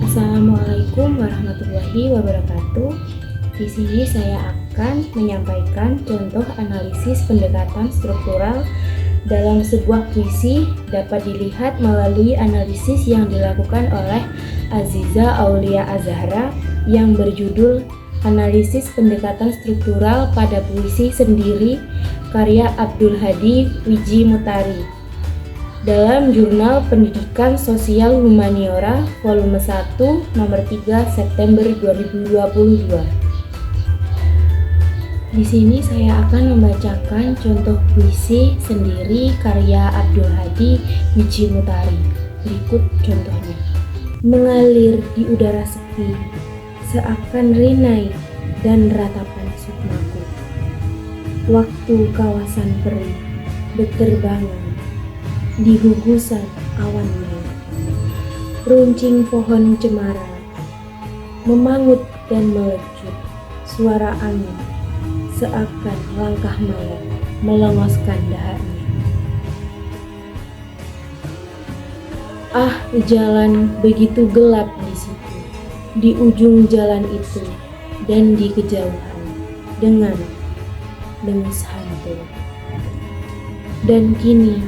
Assalamualaikum warahmatullahi wabarakatuh. Di sini saya akan menyampaikan contoh analisis pendekatan struktural dalam sebuah puisi dapat dilihat melalui analisis yang dilakukan oleh Aziza Aulia Azhara yang berjudul Analisis Pendekatan Struktural pada Puisi Sendiri karya Abdul Hadi Wijimutari dalam Jurnal Pendidikan Sosial Humaniora Volume 1 Nomor 3 September 2022. Di sini saya akan membacakan contoh puisi sendiri karya Abdul Hadi Wijimutari. Berikut contohnya. Mengalir di udara sepi, seakan rinai dan ratapan sukmaku. Waktu kawasan perih berterbangan di gugusan awan merah. Runcing pohon cemara memangut dan melecut. Suara angin seakan langkah mayat melengoskan dahannya. Ah, jalan begitu gelap di situ, di ujung jalan itu dan di kejauhan dengan dengus hantu. Dan kini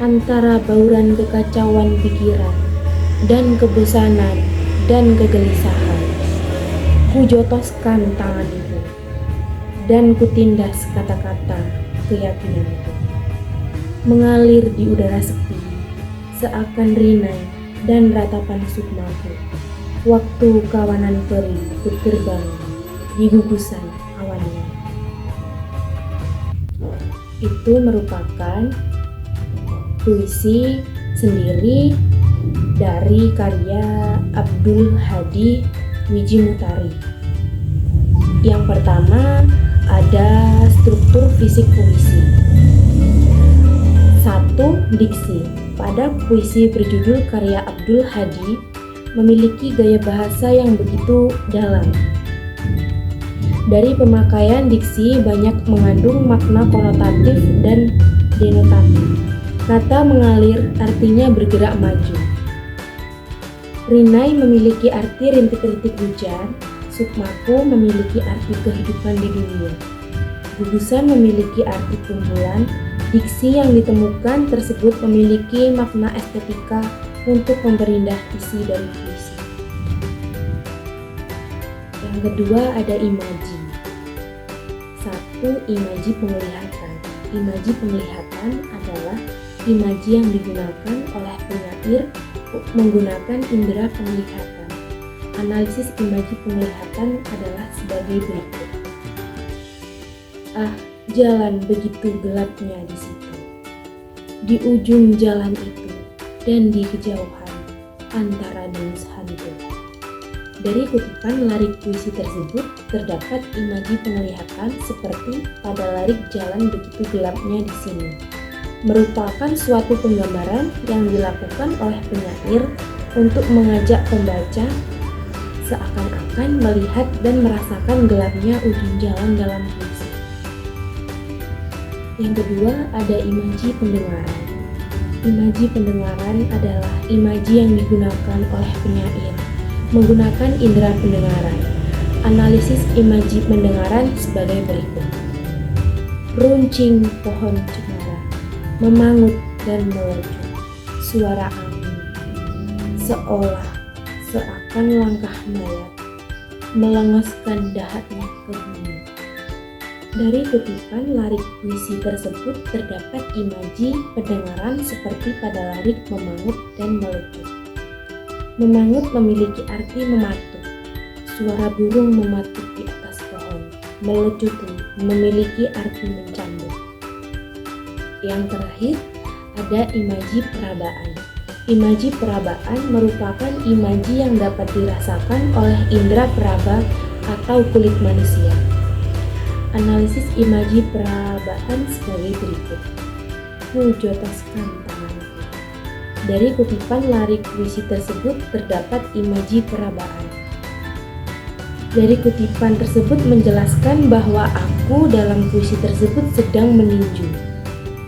antara bauran kekacauan pikiran dan kebosanan dan kegelisahan, kujotoskan tanganku dan kutindas kata-kata keyakinanku. Mengalir di udara sepi, seakan rinai dan ratapan sukmaku. Waktu kawanan perih berterbang di gugusan awannya. Itu merupakan puisi sendiri dari karya Abdul Hadi Wijimutari. Yang pertama ada struktur fisik puisi. 1. Diksi. Pada puisi berjudul karya Abdul Hadi memiliki gaya bahasa yang begitu dalam. Dari pemakaian diksi banyak mengandung makna konotatif dan denotatif. Kata mengalir artinya bergerak maju. Rinai memiliki arti rintik-rintik hujan. Sukmaku memiliki arti kehidupan di dunia. Gugusan memiliki arti kumpulan. Diksi yang ditemukan tersebut memiliki makna estetika untuk memperindah isi dari puisi. Yang kedua ada imaji. 1. Imaji penglihatan. Imaji penglihatan adalah imaji yang digunakan oleh penyair menggunakan indera penglihatan. Analisis imaji penglihatan adalah sebagai berikut. Ah, jalan begitu gelapnya di situ, di ujung jalan itu dan di kejauhan antara dengus hantu. Dari kutipan larik puisi tersebut terdapat imaji penglihatan seperti pada larik jalan begitu gelapnya di sini. Merupakan suatu penggambaran yang dilakukan oleh penyair untuk mengajak pembaca seakan-akan melihat dan merasakan gelapnya ujung jalan dalam puisi. Yang kedua ada imaji pendengaran. Imaji pendengaran adalah imaji yang digunakan oleh penyair menggunakan indera pendengaran. Analisis imaji pendengaran sebagai berikut. Runcing pohon cemara memangut dan melecut. Suara angin seakan langkah mayat melengoskan dahatnya ke bumi. Dari kutipan larik puisi tersebut terdapat imaji pendengaran seperti pada larik memangut dan melecut. Memangut memiliki arti mematuk. Suara burung mematuk di atas pohon. Melecut memiliki arti mencambuk. Yang terakhir ada imaji perabaan. Imaji perabaan merupakan imaji yang dapat dirasakan oleh indera peraba atau kulit manusia. Analisis imaji perabaan sebagai berikut. Kujotoskan tanganku. Dari kutipan larik puisi tersebut terdapat imaji perabaan. Dari kutipan tersebut menjelaskan bahwa aku dalam puisi tersebut sedang meninju.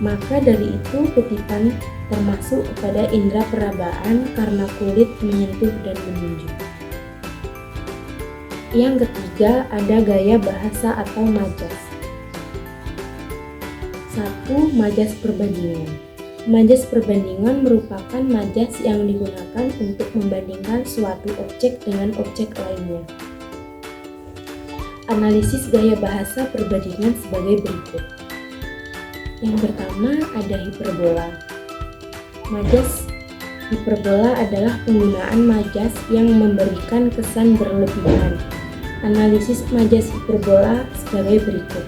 Maka dari itu kutipan termasuk kepada indera perabaan karena kulit menyentuh dan menunjuk. Yang ketiga, ada gaya bahasa atau majas. 1. Majas perbandingan. Majas perbandingan merupakan majas yang digunakan untuk membandingkan suatu objek dengan objek lainnya. Analisis gaya bahasa perbandingan sebagai berikut. Yang pertama, ada hiperbola. Majas hiperbola adalah penggunaan majas yang memberikan kesan berlebihan. Analisis majas hiperbola sebagai berikut.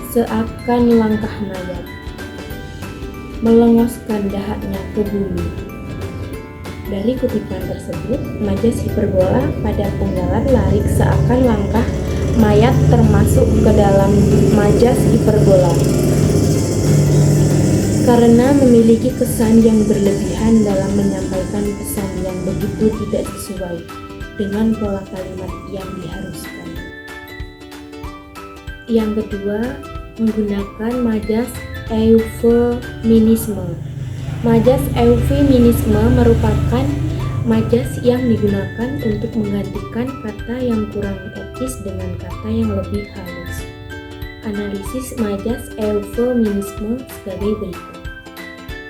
Seakan langkah mayat, melengoskan dahaknya ke bumi. Dari kutipan tersebut, majas hiperbola pada penggalan larik seakan langkah mayat termasuk ke dalam majas hiperbola karena memiliki kesan yang berlebihan dalam menyampaikan pesan yang begitu tidak sesuai dengan pola kalimat yang diharuskan. Yang kedua, menggunakan majas eufemisme. Majas eufemisme merupakan majas yang digunakan untuk menggantikan kata yang kurang etis dengan kata yang lebih halus. Analisis majas eufemisme sebagai berikut.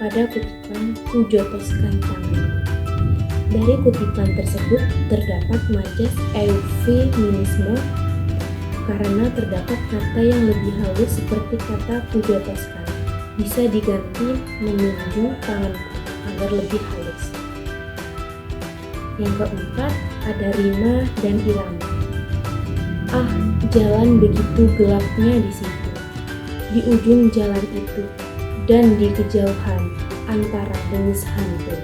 Pada kutipan kujotoskan tangan. Dari kutipan tersebut terdapat majas eufemisme karena terdapat kata yang lebih halus seperti kata kujotoskan. Bisa diganti menunjuk tanganku agar lebih halus. Yang keempat, ada rima dan irama. Ah, jalan begitu gelapnya di situ, di ujung jalan itu, dan di kejauhan antara dengus hantu.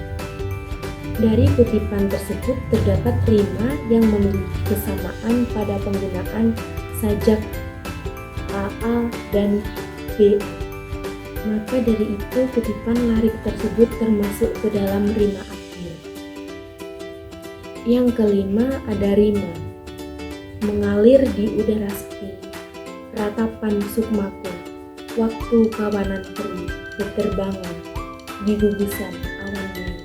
Dari kutipan tersebut terdapat rima yang memiliki kesamaan pada penggunaan sajak AA dan B. Maka dari itu kutipan larik tersebut termasuk ke dalam rima akhir. Yang kelima, ada rima. Mengalir di udara sepi, ratapan sukmaku, waktu kawanan peri, berterbangan di gugusan awan biru.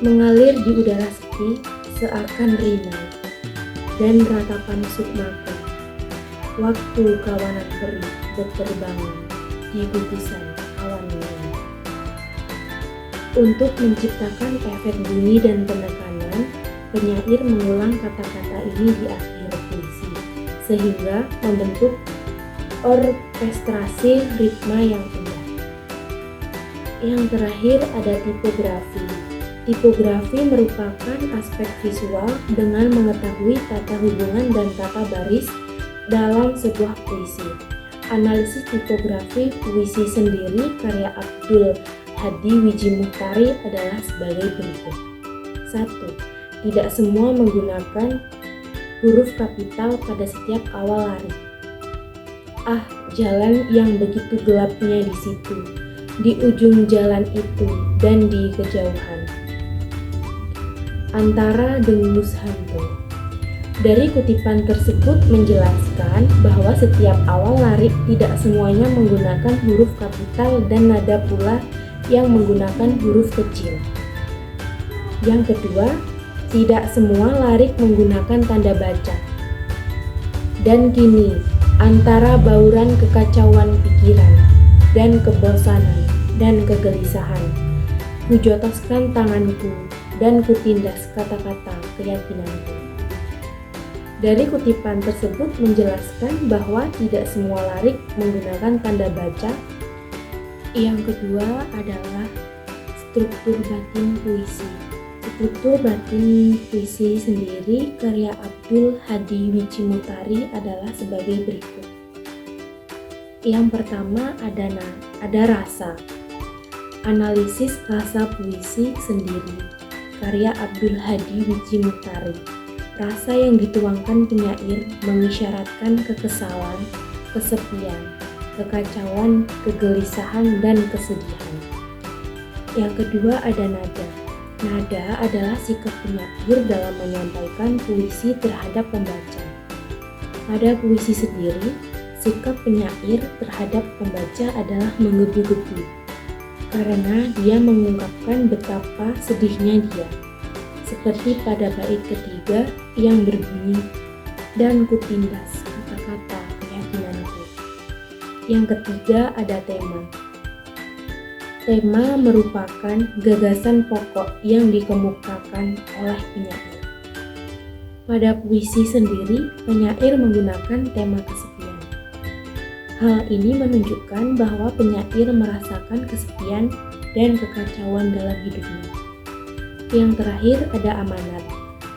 Mengalir di udara sepi seakan rima, dan ratapan sukmaku, waktu kawanan peri, berterbangan di gugusan awan biru. Untuk menciptakan efek bunyi dan penekanan, penyair mengulang kata-kata ini di akhir puisi, sehingga membentuk orkestrasi ritma yang indah. Yang terakhir ada tipografi. Tipografi merupakan aspek visual dengan mengetahui tata hubungan dan tata baris dalam sebuah puisi. Analisis tipografi puisi sendiri karya Abdul Hadi Wijimuhtari adalah sebagai berikut. 1. Tidak semua menggunakan huruf kapital pada setiap awal larik. Ah, jalan yang begitu gelapnya di situ, di ujung jalan itu, dan di kejauhan antara dengus hantu. Dari kutipan tersebut menjelaskan bahwa setiap awal larik tidak semuanya menggunakan huruf kapital dan nada pula yang menggunakan huruf kecil. Yang kedua, tidak semua larik menggunakan tanda baca. Dan kini, antara bauran kekacauan pikiran dan kebosanan dan kegelisahan, kujotoskan tanganku dan kutindas kata-kata keyakinanku. Dari kutipan tersebut menjelaskan bahwa tidak semua larik menggunakan tanda baca. Yang kedua adalah struktur batin puisi. Struktur batin puisi sendiri karya Abdul Hadi Wijimuhtari adalah sebagai berikut. Yang pertama ada rasa. Analisis rasa puisi sendiri karya Abdul Hadi Wijimuhtari. Rasa yang dituangkan penyair mengisyaratkan kekesalan, kesepian, kekacauan, kegelisahan, dan kesedihan. Yang kedua ada nada. Nada adalah sikap penyair dalam menyampaikan puisi terhadap pembaca. Pada puisi sendiri, sikap penyair terhadap pembaca adalah menggebu-gebu, karena dia mengungkapkan betapa sedihnya dia, seperti pada bait ketiga yang berbunyi, "Dan kutindas kata-kata keyakinanku." Yang ketiga ada tema. Tema merupakan gagasan pokok yang dikemukakan oleh penyair. Pada puisi sendiri, penyair menggunakan tema kesepian. Hal ini menunjukkan bahwa penyair merasakan kesepian dan kekacauan dalam hidupnya. Yang terakhir ada amanat.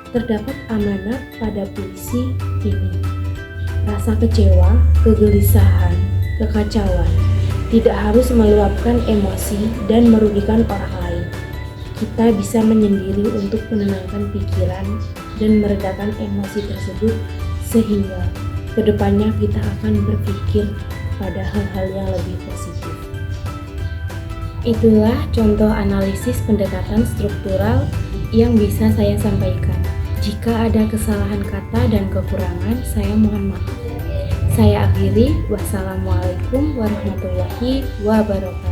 Terdapat amanat pada puisi ini. Rasa kecewa, kegelisahan, kekacauan tidak harus meluapkan emosi dan merugikan orang lain. Kita bisa menyendiri untuk menenangkan pikiran dan meredakan emosi tersebut sehingga kedepannya kita akan berpikir pada hal-hal yang lebih positif. Itulah contoh analisis pendekatan struktural yang bisa saya sampaikan. Jika ada kesalahan kata dan kekurangan, saya mohon maaf. Saya akhiri. Wassalamualaikum warahmatullahi wabarakatuh.